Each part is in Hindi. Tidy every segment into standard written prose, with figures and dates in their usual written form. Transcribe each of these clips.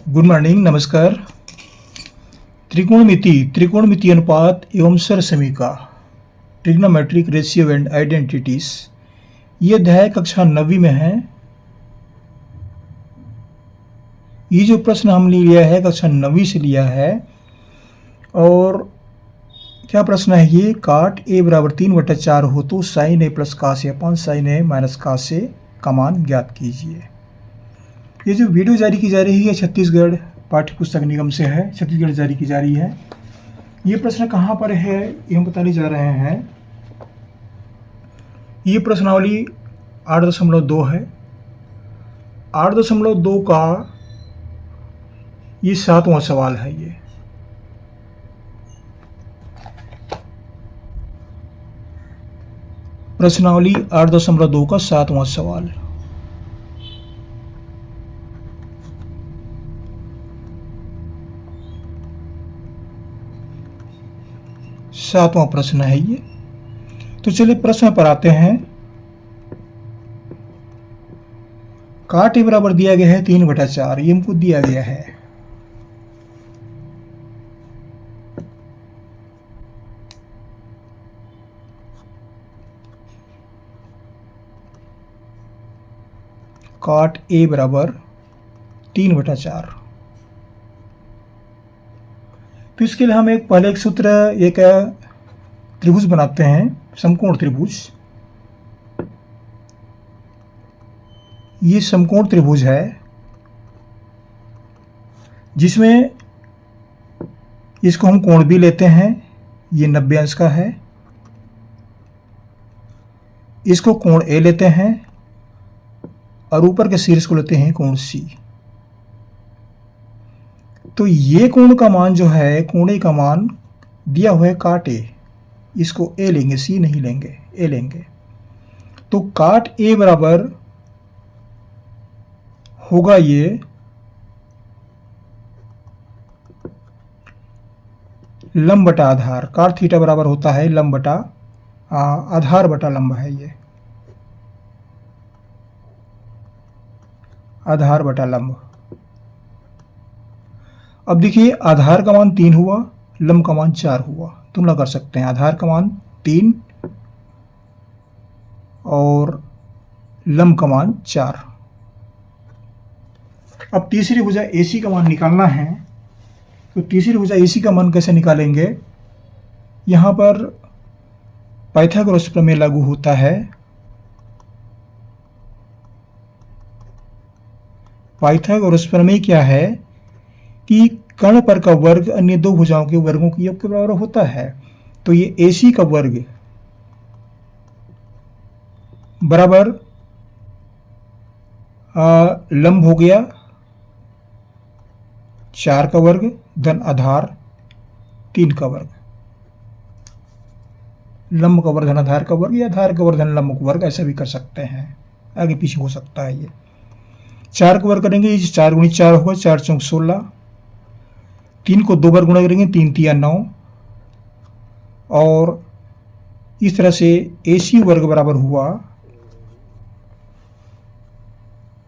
गुड मॉर्निंग, नमस्कार। त्रिकोणमिति, त्रिकोणमिति अनुपात एवं सरसमीका, ट्रिग्नोमेट्रिक रेशियो एंड आइडेंटिटीज, ये अध्याय कक्षा 9वीं में है। ये जो प्रश्न हमने लिया है कक्षा 9वीं से लिया है। और क्या प्रश्न है ये? काट ए बराबर 3/4 हो तो साइन ए प्लस का से अपन साइन ए माइनस का से का मान ज्ञात कीजिए। ये जो वीडियो जारी की जा रही है छत्तीसगढ़ पाठ्य पुस्तक निगम से है, छत्तीसगढ़ जारी की जा रही है। ये प्रश्न कहाँ पर है ये हम बताने जा रहे हैं। ये प्रश्नावली 8.2 है। 8.2 का ये 7वां सवाल है। ये प्रश्नावली 8.2 का 7वां सवाल। सातवां प्रश्न है ये। तो चलिए प्रश्न पर आते हैं। काट ए बराबर दिया गया है 3/4, ये हमको दिया गया है। काट ए बराबर 3/4। तो इसके लिए हम पहले एक सूत्र, एक त्रिभुज बनाते हैं, समकोण त्रिभुज। ये समकोण त्रिभुज है जिसमें इसको हम कोण भी लेते हैं, ये 90 अंश का है। इसको कोण ए लेते हैं और ऊपर के शीर्ष को लेते हैं कोण सी। तो ये कोण का मान जो है, कोण ए का मान दिया हुआ है काट ए, इसको ए लेंगे, सी नहीं लेंगे, ए लेंगे। तो काट ए बराबर होगा ये लंब बटा आधार। काट थीटा बराबर होता है लंब बटा आधार बटा लंब है। ये आधार बटा लंब। अब देखिए, आधार का मान 3 हुआ, लंब का मान 4 हुआ। तुलना कर सकते हैं, आधार का मान 3 और लंब का मान 4। अब तीसरी भुजा AC का मान निकालना है। तो तीसरी भुजा AC का मान कैसे निकालेंगे? यहाँ पर पाइथागोरस प्रमेय लागू होता है। पाइथागोरस प्रमेय क्या है कि कर्ण पर का वर्ग अन्य दो भुजाओं के वर्गों के योग के बराबर होता है। तो ये AC का वर्ग बराबर लंब हो गया 4 का वर्ग धन आधार 3 का वर्ग। लंब का वर्ग धन आधार का वर्ग या आधार का वर्ग धन लंब का वर्ग, ऐसा भी कर सकते हैं, आगे पीछे हो सकता है। ये 4 का वर्ग करेंगे, 4 गुणी 4 होगा, 4 चौक 16। 3 को 2 बार गुणा करेंगे, 3 तिया 9। और इस तरह से AC वर्ग बराबर हुआ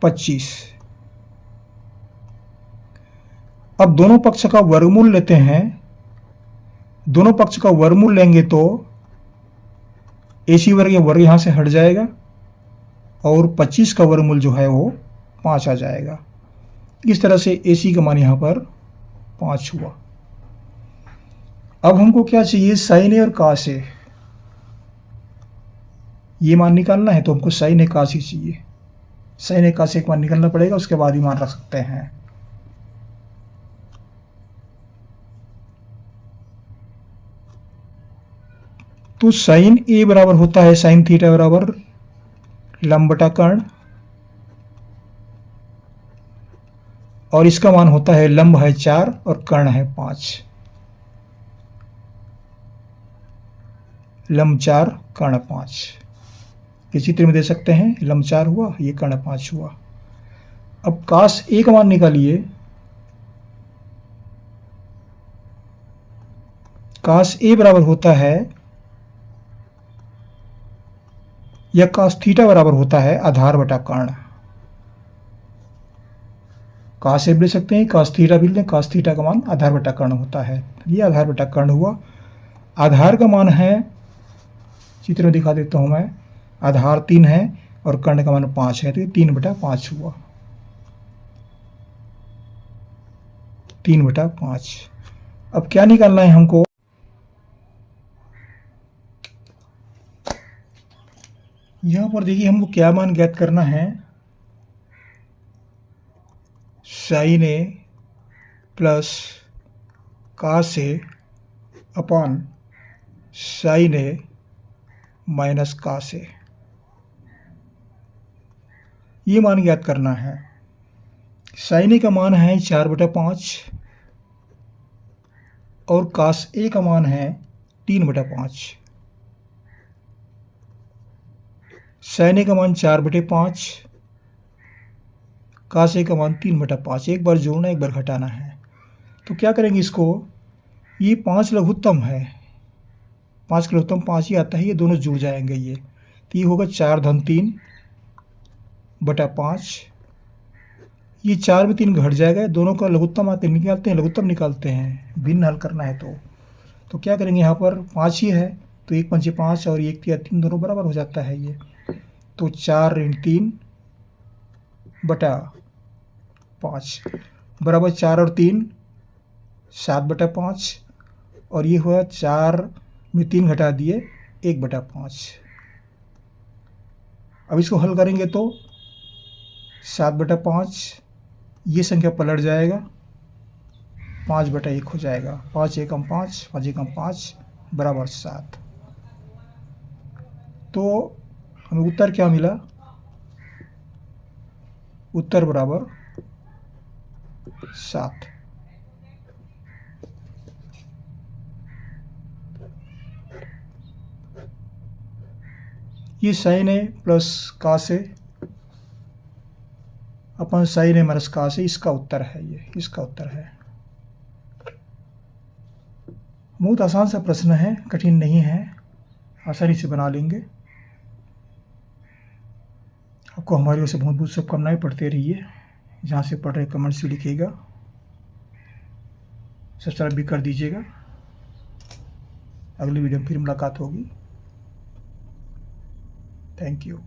25। अब दोनों पक्ष का वर्गमूल लेते हैं। दोनों पक्ष का वर्गमूल लेंगे तो AC वर्ग या वर्ग यहां से हट जाएगा और 25 का वर्गमूल जो है वो 5 आ जाएगा। इस तरह से AC का मान यहां पर 5 हुआ। अब हमको क्या चाहिए? साइन ए और कास ए। ये मान निकालना है तो हमको साइन ए कास ए चाहिए। साइन ए कास ए का मान निकालना पड़ेगा, उसके बाद ही मान रख सकते हैं। तो साइन ए बराबर होता है साइन थीटा बराबर लंब बटा कर्ण, और इसका मान होता है लंब है 4 और कर्ण है 5। लंब 4 कर्ण 5 के चित्र में दे सकते हैं। लंब 4 हुआ, ये कर्ण 5 हुआ। अब कास ए का मान निकालिए। कास ए बराबर होता है, या कास थीटा बराबर होता है आधार बटा कर्ण। काश से भी ले सकते हैं, काश थीटा भी लें, काश थीटा का मान आधार बटा कर्ण होता है। ये आधार बटा कर्ण हुआ। आधार का मान है, चित्र में दिखा देता हूँ मैं, आधार 3 है और कर्ण का मान 5 है, तो ये 3/5 हुआ, 3/5। अब क्या निकालना है हमको, यहाँ पर देखिए हमको क्या मान ज्ञात करना है, साइन ए प्लस कास ए अपॉन साइन ए माइनस कास ए, ये मान ज्ञात करना है। साइन ए का मान है 4/5 और कास ए का मान है 3/5। साइन ए का मान 4/5, कास ए का मान 3/5। एक बार जोड़ना, एक बार घटाना है। तो क्या करेंगे इसको, ये 5 लघुत्तम है, 5 का लघुत्तम 5 ही आता है, ये दोनों जुड़ जाएंगे। ये तो ये होगा 4-3/5। ये 4 में 3 घट जाएगा, दोनों का लघुत्तम आते निकालते हैं, लघुत्तम निकालते हैं, भिन्न हल करना है। तो क्या करेंगे, यहाँ पर 5 ही है तो 1 5 5 और 1 3 दोनों बराबर हो जाता है ये। तो 4 × 3/5 बराबर 4 और 3 7/5 और ये हुआ 4 में 3 घटा दिए 1/5। अब इसको हल करेंगे तो 7/5, ये संख्या पलट जाएगा, 5/1 हो जाएगा, 5 एकम 5, 5 एकम 5 बराबर 7। तो हमें उत्तर क्या मिला, उत्तर बराबर 7। ये साइन ए प्लस कास ए अपन साइन ए माइनस कास ए, इसका उत्तर है, ये इसका उत्तर है। बहुत आसान सा प्रश्न है, कठिन नहीं है, आसानी से बना लेंगे। आपको हमारी ओर से बहुत बहुत शुभकामनाएं, पढ़ते रहिए। जहाँ से पढ़ रहे कमेंट्स भी लिखिएगा, सब्सक्राइब भी कर दीजिएगा। अगली वीडियो में फिर मुलाकात होगी। Thank you.